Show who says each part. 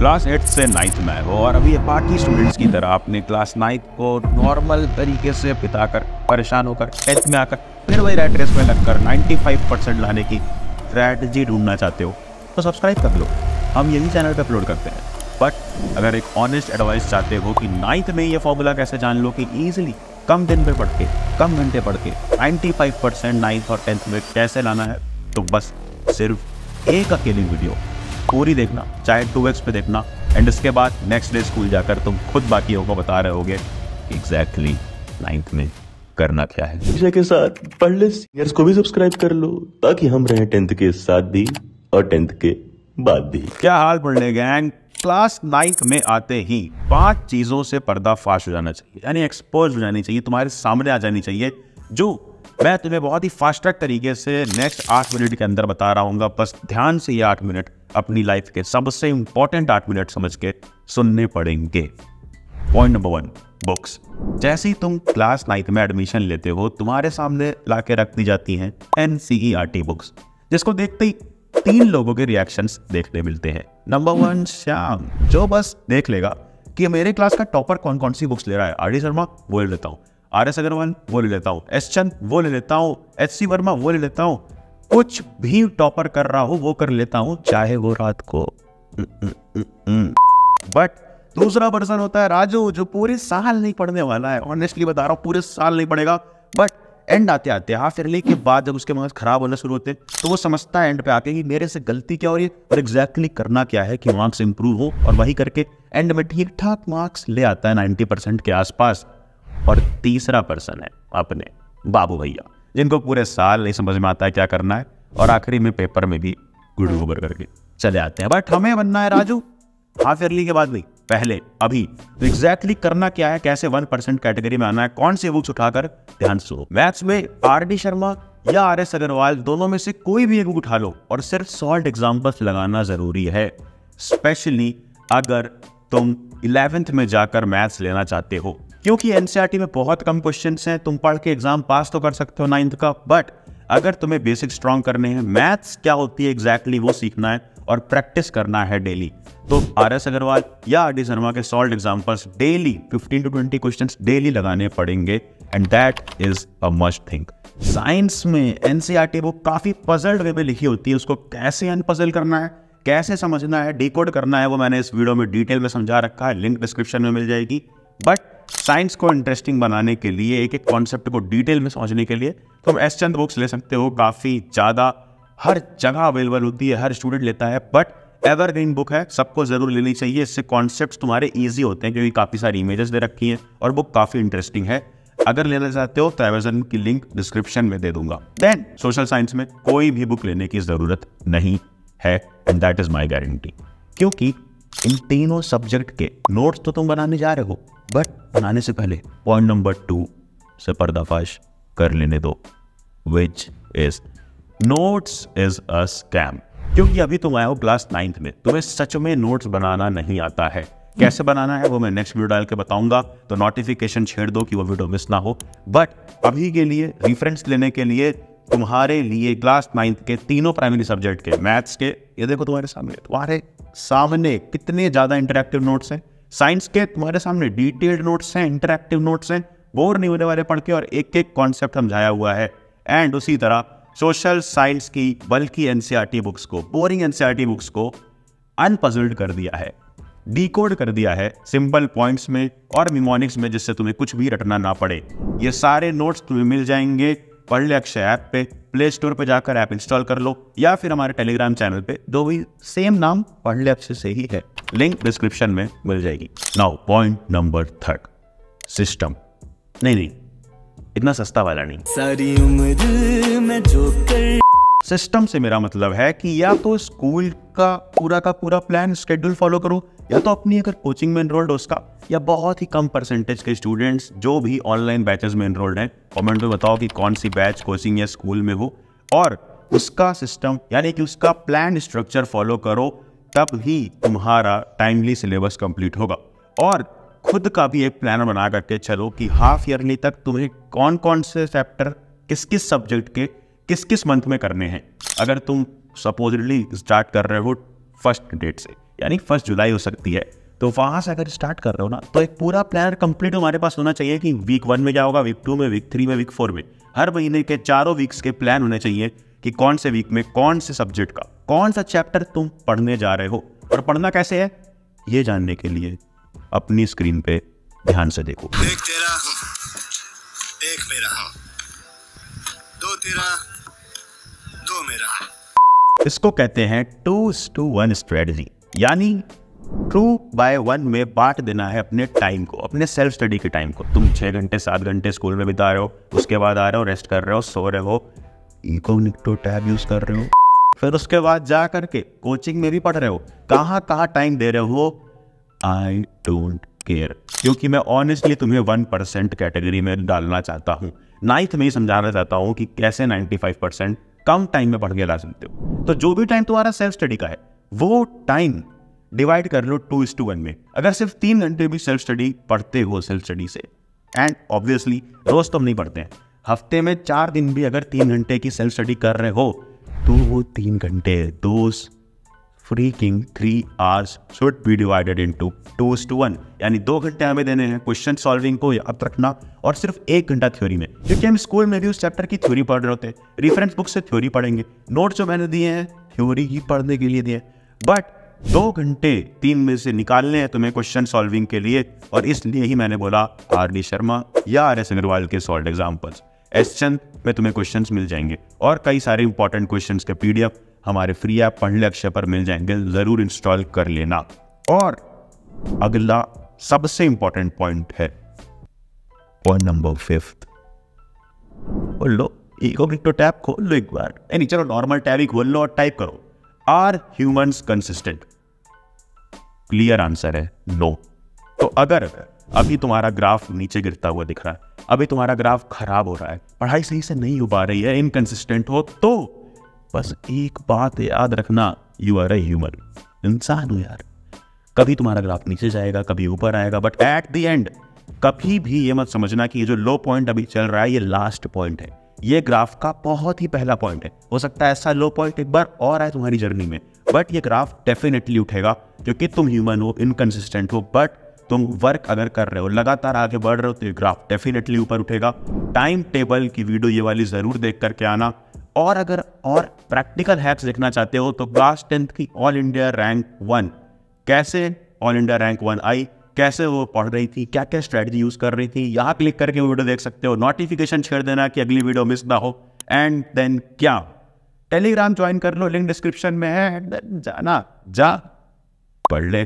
Speaker 1: Class 8 से 9th में हो और अभी बाकी स्टूडेंट्स की तरह अपने क्लास 9th को नॉर्मल तरीके से बिताकर परेशान होकर 10th में आकर फिर वही रैट रेस में लगकर 95% लाने की स्ट्रैटेजी ढूंढना चाहते हो तो सब्सक्राइब कर लो। हम यही चैनल पे अपलोड करते हैं। बट अगर एक ऑनेस्ट एडवाइस चाहते हो कि 9th में ये फॉर्मूला कैसे जान लो कि ईजिली कम दिन पे पढ़ के कम घंटे पढ़ के 95% 9th और 10th में कैसे लाना है, तो बस सिर्फ एक अकेली वीडियो पूरी देखना, चाहे 2x पे देखना, एंड इसके बाद नेक्स्ट डे स्कूल जाकर तुम खुद बाकियों को बता रहे होगे एग्जैक्टली 9th में करना क्या है।
Speaker 2: शिक्षा के साथ पढ़ ले सीनियर्स को भी सब्सक्राइब कर लो ताकि हम रहें 10th के साथ भी और 10th के बाद भी।
Speaker 1: क्या हाल पढ़ने गैंग, क्लास 9th में आते ही 5 चीजों से पर्दाफाश हो जाना चाहिए, यानी एक्सपोज हो जानी चाहिए, तुम्हारे सामने आ जानी चाहिए, जो मैं तुम्हें बहुत ही फास्ट ट्रैक तरीके से नेक्स्ट 8 मिनट के अंदर बता रहा हूँ। बस ध्यान से ये 8 मिनट अपनी लाइफ के सबसे इंपॉर्टेंट 8 मिनट समझ के सुनने पड़ेंगे। Point number 1, books. जैसे ही तुम क्लास 9th में एडमिशन लेते हो, तुम्हारे सामने लाके रख दी जाती हैं NCERT बुक्स, जिसको देखते ही 3 लोगों के रिएक्शंस देखने मिलते हैं। नंबर 1 श्याम, जो बस देख लेगा कि मेरे क्लास का टॉपर कौन कौन सी बुक्स ले रहा है। RD शर्मा वो ले लेता हूँ, RS अग्रवाल वो ले लेता हूँ, S चंद वो ले लेता हूँ, HC वर्मा वो ले लेता हूँ, कुछ भी टॉपर कर रहा हो वो कर लेता हूँ, चाहे वो रात को। बट दूसरा पर्सन होता है राजू, जो पूरे साल नहीं पढ़ने वाला है। ऑनेस्टली बता रहा हूँ, पूरे साल नहीं पढ़ेगा, बट एंड आते आते हाफ ईयरली के बाद जब उसके मार्क्स खराब होने शुरू होते तो वो समझता है एंड पे आके कि मेरे से गलती क्या हो रही है और एग्जैक्टली करना क्या है कि मार्क्स इंप्रूव हो, और वही करके एंड में ठीक ठाक मार्क्स ले आता है 90% के आसपास। और तीसरा पर्सन है अपने बाबू भैया, जिनको पूरे साल नहीं समझ में आता है क्या करना है और आखिरी में पेपर में भी गुड़ गोबर करके चले आते हैं। बट हमें बनना है राजू हाफ ईयरली के बाद नहीं, पहले अभी। तो एग्जैक्टली करना क्या है, कैसे 1% कैटेगरी में आना है, कौन सी बुक्स उठाकर, ध्यान सुनो। मैथ्स में RD शर्मा या RS अग्रवाल दोनों में से कोई भी एक बुक उठा लो और सिर्फ सॉल्ट एग्जाम्पल्स लगाना जरूरी है, स्पेशली अगर तुम 11th में जाकर मैथ्स लेना चाहते हो, क्योंकि NCERT में बहुत कम क्वेश्चंस हैं। तुम पढ़ के एग्जाम पास तो कर सकते हो 9th का, बट अगर तुम्हें बेसिक स्ट्रॉन्ग करने हैं, मैथ्स क्या होती है एग्जैक्टली वो सीखना है और प्रैक्टिस करना है डेली, तो RS अग्रवाल या RD शर्मा के salt examples daily 15 to 20 questions daily लगाने पड़ेंगे, and that is a must thing. Science में NCERT बुक काफी पजल्ड वे में लिखी होती है, उसको कैसे अनपजल करना है, कैसे समझना है, डिकोड करना है, वो मैंने इस वीडियो में डिटेल में समझा रखा है, लिंक डिस्क्रिप्शन में मिल जाएगी। बट साइंस को इंटरेस्टिंग बनाने के लिए, एक एक कॉन्सेप्ट को डिटेल में समझने के लिए तुम S चंद बुक्स ले सकते हो, काफ़ी ज़्यादा हर जगह अवेलेबल होती है, हर स्टूडेंट लेता है, बट एवरग्रीन बुक है, सबको ज़रूर लेनी चाहिए। इससे कॉन्सेप्ट्स तुम्हारे ईजी होते हैं क्योंकि काफ़ी सारी इमेजेस दे रखी हैं और बुक काफ़ी इंटरेस्टिंग है। अगर लेना चाहते हो तो अमेज़न की लिंक डिस्क्रिप्शन में दे दूंगा। देन सोशल साइंस में कोई भी बुक लेने की ज़रूरत नहीं है, and that is my guarantee, क्योंकि इन तीनों सब्जेक्ट के नोट्स तो तुम बनाने जा रहे हो, बट बनाने से पहले पॉइंट नंबर 2 से पर्दाफाश कर लेने दो, which is notes is a scam. क्योंकि अभी तुम आए हो क्लास 9th में, तुम्हें सच में नोट्स बनाना नहीं आता है। कैसे बनाना है वो मैं नेक्स्ट वीडियो डाल के बताऊंगा, तो नोटिफिकेशन छेड़ दो कि वो वीडियो मिस ना हो। बट अभी के लिए रेफरेंस लेने के लिए तुम्हारे लिए क्लास 9th के तीनों प्राइमरी सब्जेक्ट के मैथ्स के, ये देखो तुम्हारे सामने कितने ज़्यादा इंटरेक्टिव नोट्स हैं। साइंस के तुम्हारे सामने डिटेल्ड नोट्स हैं, इंटरेक्टिव नोट्स हैं, बोर नहीं होने वाले पढ़ के, और एक एक कॉन्सेप्ट समझाया हुआ है। एंड उसी तरह सोशल साइंस की बल्कि NCERT बुक्स को, बोरिंग NCERT बुक्स को अनपजल्ड कर दिया है, डिकोड कर दिया है सिंपल पॉइंट्स में और निमोनिक्स में, जिससे तुम्हें कुछ भी रटना ना पड़े। ये सारे नोट्स तुम्हें मिल जाएंगे पढ़ ले अक्षय ऐप पे, प्ले स्टोर पे जाकर ऐप इंस्टॉल कर लो, या फिर हमारे टेलीग्राम चैनल पे, दो भी सेम नाम पढ़ ले अक्षय से ही है, लिंक डिस्क्रिप्शन में मिल जाएगी। Now point number 3, system. नहीं, इतना सस्ता वाला नहीं,
Speaker 3: सारी उम्र में जो कर।
Speaker 1: सिस्टम से मेरा मतलब है कि या तो स्कूल का पूरा प्लान शेड्यूल फॉलो करो, या तो अपनी अगर कोचिंग में एनरोल्ड हो उसका, या बहुत ही कम परसेंटेज के स्टूडेंट्स जो भी ऑनलाइन बैचेस में एनरोल्ड हैं, कमेंट में बताओ कि कौन सी बैच कोचिंग या स्कूल में हो, और उसका सिस्टम यानी कि उसका प्लान स्ट्रक्चर फॉलो करो, तब ही तुम्हारा टाइमली सिलेबस कंप्लीट होगा। और खुद का भी एक प्लान बना करके चलो कि हाफ ईयरली तक तुम्हें कौन कौन से चैप्टर किस किस सब्जेक्ट के किस किस मंथ में करने हैं। अगर तुम सपोजिटली स्टार्ट कर रहे हो फर्स्ट डेट से यानी 1 जुलाई हो सकती है। तो वहाँ से अगर स्टार्ट कर रहे हो ना, तो एक पूरा प्लान कंप्लीट हमारे पास होना चाहिए कि वीक 1 में क्या होगा, वीक 2 में, वीक 3 में, वीक 4 में। हर महीने के 4 वीक्स के प्लान होने चाहिए कि कौन से वीक में कौन से सब्जेक्ट का कौन सा चैप्टर तुम पढ़ने जा रहे हो। और पढ़ना कैसे है ये जानने के लिए अपनी स्क्रीन पे ध्यान से देखो।
Speaker 4: एक तेरा हूं, एक मेरा हूं, दो तेरा, दो मेरा।
Speaker 1: इसको कहते हैं 2:1 स्ट्रेटजी, यानी 2/1 में बांट देना है अपने टाइम को, अपने सेल्फ स्टडी के टाइम को। तुम 6 घंटे 7 घंटे स्कूल में बिता रहे हो, उसके बाद आ रहे हो, रेस्ट कर रहे हो, सो रहे हो, इनकॉग्निटो टैब यूज कर रहे हो, फिर उसके बाद जा करके कोचिंग में भी पढ़ रहे हो। कहाँ टाइम दे रहे हो, आई डोंट केयर। क्योंकि मैं ऑनेस्टली तुम्हें 1% कैटेगरी में डालना चाहता हूँ। 9th में ही समझाना चाहता हूँ कि कैसे 95% कम टाइम में पढ़ के ला सकते हो। तो जो भी टाइम तुम्हारा सेल्फ स्टडी का है वो टाइम डिवाइड कर लो 2:1 में। अगर सिर्फ 3 घंटे भी सेल्फ स्टडी पढ़ते हो सेल्फ स्टडी से, एंड ऑब्वियसली रोज तो हम नहीं पढ़ते हैं, हफ्ते में 4 दिन भी अगर 3 घंटे की सेल्फ स्टडी कर रहे हो तो वो 3 घंटे, those freaking 3 hours should be divided into 2:1, यानी 2 घंटे हमें देने हैं क्वेश्चन सॉल्विंग को याद रखना, और सिर्फ 1 घंटा थ्योरी में। क्योंकि हम स्कूल में भी उस चैप्टर की थ्योरी पढ़ रहे होते हैं, रेफरेंस बुक से थ्योरी पढ़ेंगे, नोट जो मैंने दिए हैं थ्योरी ही पढ़ने के लिए दिए हैं, बट 2 घंटे 3 में से निकालने हैं तुम्हें क्वेश्चन सॉल्विंग के लिए। और इसलिए ही मैंने बोला आर.डी. शर्मा या आर.एस. अग्रवाल के सॉल्व एग्जाम्पल्स, एस चंद में तुम्हें क्वेश्चंस मिल जाएंगे, और कई सारे इंपॉर्टेंट क्वेश्चंस के PDF हमारे फ्री ऐप पढ़ ले अक्षय पर मिल जाएंगे, जरूर इंस्टॉल कर लेना। और अगला सबसे इंपॉर्टेंट पॉइंट है पॉइंट नंबर 5, खोल लो इनकॉग्निटो टैब, खोल लो एक बार, नहीं चलो नॉर्मल टैब ही खोल लो और टाइप करो, are humans consistent? Clear answer है नो। तो अगर अभी तुम्हारा ग्राफ नीचे गिरता हुआ दिख रहा है, अभी तुम्हारा ग्राफ खराब हो रहा है, पढ़ाई सही से नहीं हो पा रही है, इनकंसिस्टेंट हो, तो बस एक बात याद रखना, यू आर ए ह्यूमन, इंसान हो यार। कभी तुम्हारा ग्राफ नीचे जाएगा, कभी ऊपर आएगा, बट एट द एंड कभी भी ये मत समझना कि ये जो लो पॉइंट अभी चल रहा है ये लास्ट पॉइंट है, ये ग्राफ का बहुत ही पहला पॉइंट है। हो सकता है ऐसा लो पॉइंट एक बार और आए तुम्हारी जर्नी में, बट ये ग्राफ डेफिनेटली उठेगा, क्योंकि तुम ह्यूमन हो, इनकंसिस्टेंट हो, बट तुम वर्क अगर कर रहे हो, लगातार आगे बढ़ रहे हो, तो ये ग्राफ डेफिनेटली ऊपर उठेगा। टाइम टेबल की वीडियो ये वाली जरूर देख करके आना, और अगर और प्रैक्टिकल हैक्स देखना चाहते हो तो क्लास 10th की ऑल इंडिया रैंक 1, कैसे ऑल इंडिया रैंक 1 आई, कैसे वो पढ़ रही थी, क्या क्या स्ट्रैटेजी यूज कर रही थी, यहाँ क्लिक करके वो वीडियो देख सकते हो। नोटिफिकेशन छेड़ देना कि अगली वीडियो मिस ना हो। एंड देन क्या, टेलीग्राम ज्वाइन कर लो, लिंक डिस्क्रिप्शन में है, जाना जा पढ़ ले।